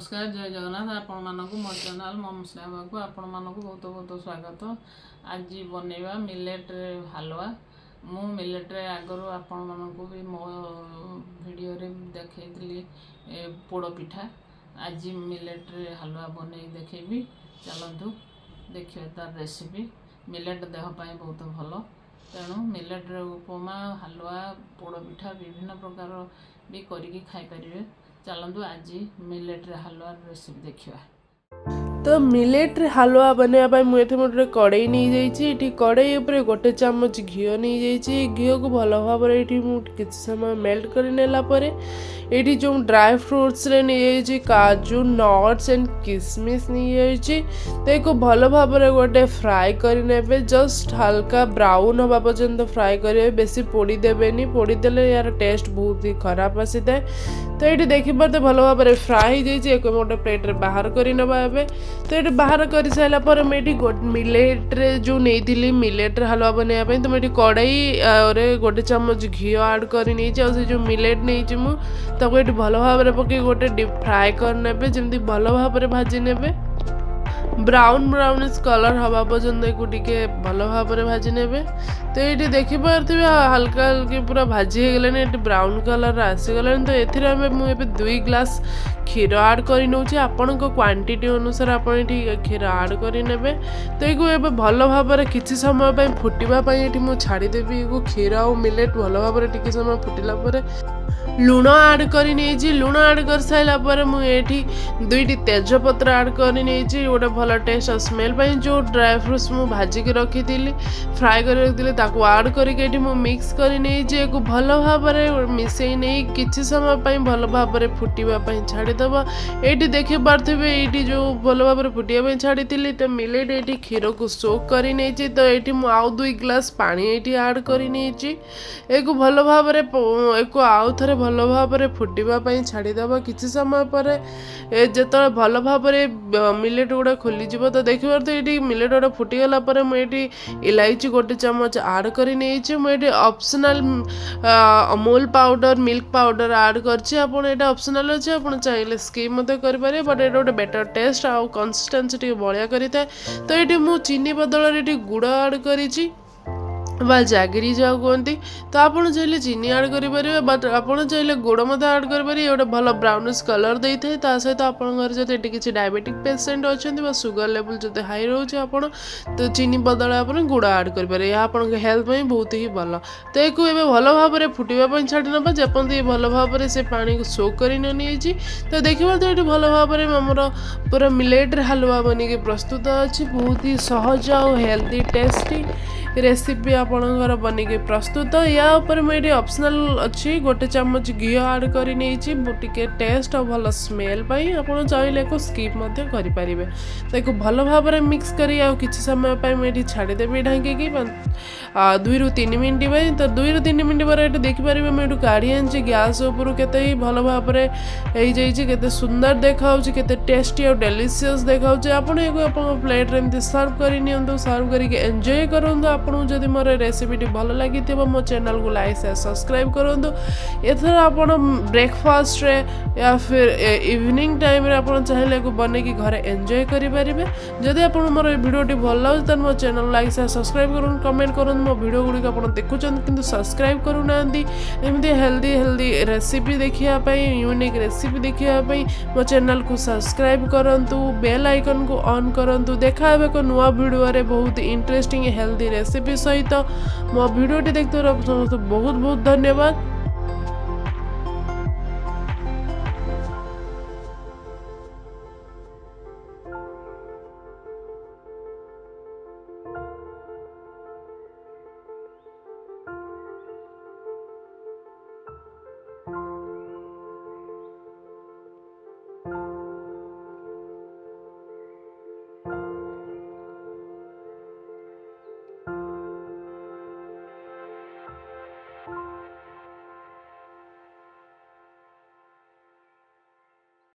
नमस्कार जय जगन्नाथ आपण मानक मो चैनल मम स्नेहा को आपण मानक बहुत बहुत स्वागत। आज बनैबा मिलेट हलवा। मु मिलेट रे आगरो आपण मानक भी मो वीडियो रे देखैतली पोड़ पिठा। आज मिलेट रे हलवा बनै देखेबी। चलंतु देखिए तार रेसिपी। मिलेट देह पाए बहुत भलो, तेणु मिलेट रे उपमा हलवा पोड़ पिठा विभिन्न प्रकार भी करिकी खाई परिवे। चलंतु आज मिलेट रे हलवा रेसिपी देखिए। तो मिलेट रे हलवा बनाया मुझे मोटे कड़े नहीं जाइए। कड़े उपर गोटे चामच घी नहीं जाइए। घी को भल भाव कि समय मेल्ट कर नेला ये जो ड्राई फ्रुट्स रे नहीं काजू नट्स एंड किसमिस नहीं तो एक भल भाव गोटे फ्राए करे। जस्ट हल्का ब्राउन हवा पर्यंत फ्राए करेंगे, बेसी पोड़ी देवेनी। पोड़ी देले यार टेस्ट बहुत ही खराब आसी था। तो ये देखिए भल भाव फ्राए हो जाए। गोटे प्लेट रे बाहर कर नवा। तो ये बाहर कर सारापर मुझे मिलेट रे जो नहीं मिलेट रे हलवा बनाया तो मुझे कड़ाई गोटे चामच घी आड कर जो मिलेट नहीं मुझे ये भल भाव पकई गोटे डीप फ्राए करने जमी भल भाव भाजी ने ब्राउन ब्राउनिश कलर हवा पर्यंत टे भल भाव भाजी ने। तो ये देखिपे हल्का हल्की पूरा भाजी हो गलानी। Brown colour आसीगला। तो ये 2 ग्लास क्षीर आड कर नौचे। आपण क्वांटिटी अनुसार आप क्षीर आड कर ने। तो ये भल भाव किसी समय फुटापी मुझे छाड़देवी। क्षीर आ मिलेट भल भाव टी समय फुटिला लुण आड कर लुण आड कर सारापर मुझे 2टी तेजपत्र आड कर गोटे भल टेस्ट और स्मेल जो ड्राई फ्रुट्स मुझे भाजिक रखी थी फ्राए कर रखी आड करके मिक्स कर भल भाव मिसई नहीं किसी समय भल भाव फुटापी छाड़ीदब। ये देखी पारे ये जो भल भाव फुटापी छाड़ी तो मिलेट ये क्षीर को सोक कर तो ये आउ 2 ग्लास पानी ये आड कर भल भाव आउ थे भल भाव फुटापी छाड़ीदब। किसी समय पर जो भल भाव मिलेट गुड़ा खोलीज तो देखिए तो ये मिलेट गुड़ा फुटीगला मुझे इलायची गोटे चामच आड कर मुझे optional Amul powder milk powder add कर ऑप्शनल अच्छे। आप चाहिए स्किप करेंगे बट ये गोटे बेटर टेस्ट आउ कंसिस्टेंसी बलिया करें। तो ये मुझे चीनी बदल ये गुड़ आड कर जागरी जाओ कहती। तो आप चाहिए चीनी आड करेंगे बट आप चाहिए गुड़ मत आड करेंगे। गोटे भल ब्राउनिश कलर दे था सहित आप घर किसी डायबिटिक पेसेंट अच्छा सुगर लेवल जो हाई रोचे आप तो चीनी बदल आप गुड़ आड करेंगे। यह आप हेल्थ में बहुत ही भल। तो ये भल भाव फुटापी छाड़ी ना जपन ये भल भाव से पानी को सोक कर तो देखिए तो ये भल भाव आमर पूरा मिलेट हलवा बनिक प्रस्तुत अच्छी। बहुत ही सहज और हेल्थी टेस्टी रेसिपी आपणकर बनिक प्रस्तुत। या मुझे ऑप्शनल अच्छी गोटे चामच घी आड कर टे टेस्ट और भल स्मेल आप चाहिए को स्किप करें। तो एक भल भाव मिक्स कर किसी समय मुझे छाड़देवी ढांकी 2 ରୁ 3 मिनट। तो 2 ରୁ 3 मिनट पर ये देखिपारे मुझे काढ़ी आनी गैस उपरू के भल भाव के सुंदर देखा के टेस्टी और डेलीशियस देखा। आप प्लेट रे सर्व कर सर्व करके एंजॉय करूँ। आपको जदि मोर रेसिपी भल लगी मो चैनल को लाइक शेयर सब्सक्राइब करूँ। एथर आप ब्रेकफास्ट रे या फिर इवनिंग टाइम रे आप चाहिए बन कि घर एंजॉय करेंगे। जदि आप मोर वीडियो भल लगे तो मो चैनल लाइक शेयर सब्सक्राइब करूँ कमेंट करूँ। मो वीडियो गुड़िक आप देखुं कि सब्सक्राइब करूना एमती हेल्दी रेसिपी देखापी यूनिक रेसिपी देखापी मो चैनल को सब्सक्राइब करूँ। बेल आइकन को ऑन करूँ। देखा एक नुआ वीडियो बहुत इंटरेस्टिंग हेल्दी रेसिपी सहित मो वीडियो देखते समस्त बहुत बहुत धन्यवाद।